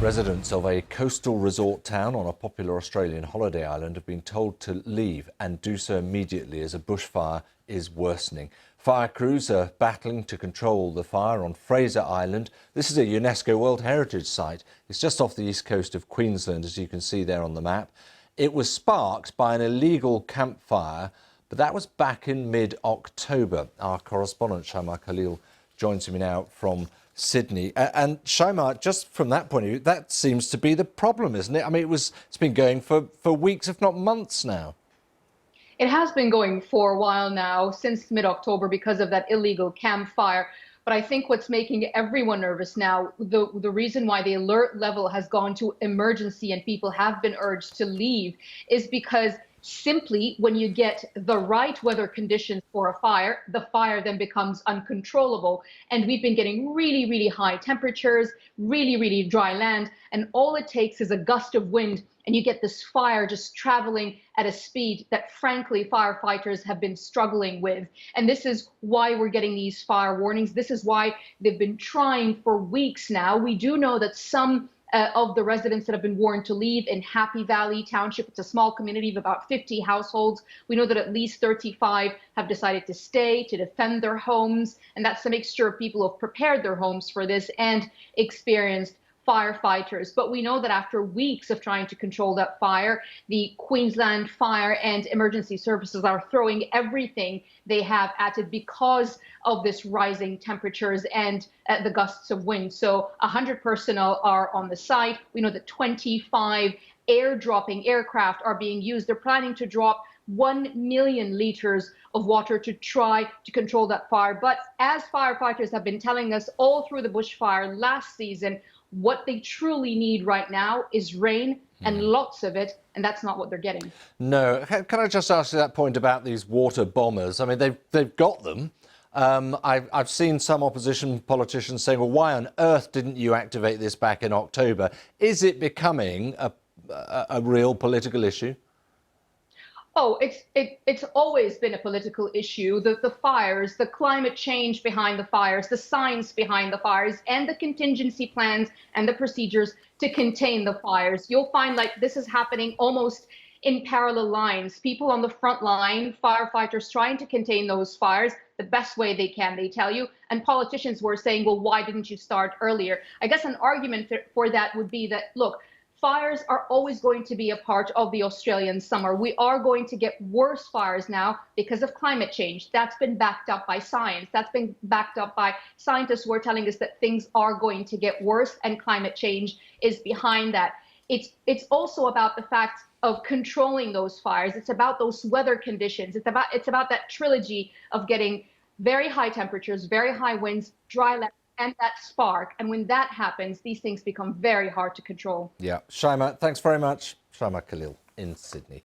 Residents of a coastal resort town on a popular Australian holiday island have been told to leave and do so immediately as a bushfire is worsening. Fire crews are battling to control the fire on Fraser Island. This is a UNESCO World Heritage Site. It's just off the east coast of Queensland, as you can see there on the map. It was sparked by an illegal campfire, but that was back in mid-October. Our correspondent, Shaima Khalil, joins me now from Sydney. And Shaima, just from that point of view, that seems to be the problem, isn't it? I mean, it's been going for weeks, if not months now. It has been going for a while now, since mid-October, because of that illegal campfire. But I think what's making everyone nervous now, the reason why the alert level has gone to emergency and people have been urged to leave, is because simply when you get the right weather conditions for a fire, the fire then becomes uncontrollable. And we've been getting really, really high temperatures, really, really dry land. And all it takes is a gust of wind and you get this fire just traveling at a speed that, frankly, firefighters have been struggling with. And this is why we're getting these fire warnings. This is why they've been trying for weeks now. We do know that some of the residents that have been warned to leave in Happy Valley Township, it's a small community of about 50 households. We know that at least 35 have decided to stay, to defend their homes. And that's to make sure people have prepared their homes for this and experienced firefighters. But we know that after weeks of trying to control that fire, the Queensland Fire and Emergency Services are throwing everything they have at it because of this rising temperatures and the gusts of wind. So 100 personnel are on the site. We know that 25 airdropping aircraft are being used. They're planning to drop 1 million liters of water to try to control that fire. But as firefighters have been telling us all through the bushfire last season, what they truly need right now is rain and lots of it, and that's not what they're getting. No. Can I just ask you that point about these water bombers? I mean, they've got them. I've seen some opposition politicians saying, well, why on earth didn't you activate this back in October? Is it becoming a real political issue? Oh, it's always been a political issue. The fires, the climate change behind the fires, the science behind the fires, and the contingency plans and the procedures to contain the fires. You'll find like this is happening almost in parallel lines. People on the front line, firefighters trying to contain those fires the best way they can, they tell you. And politicians were saying, well, why didn't you start earlier? I guess an argument for that would be that, look, fires are always going to be a part of the Australian summer. We are going to get worse fires now because of climate change. That's been backed up by science. That's been backed up by scientists who are telling us that things are going to get worse and climate change is behind that. It's also about the fact of controlling those fires. It's about those weather conditions. It's about that trilogy of getting very high temperatures, very high winds, dry land, and that spark. And when that happens, these things become very hard to control. Yeah. Shaima, thanks very much. Shaima Khalil in Sydney.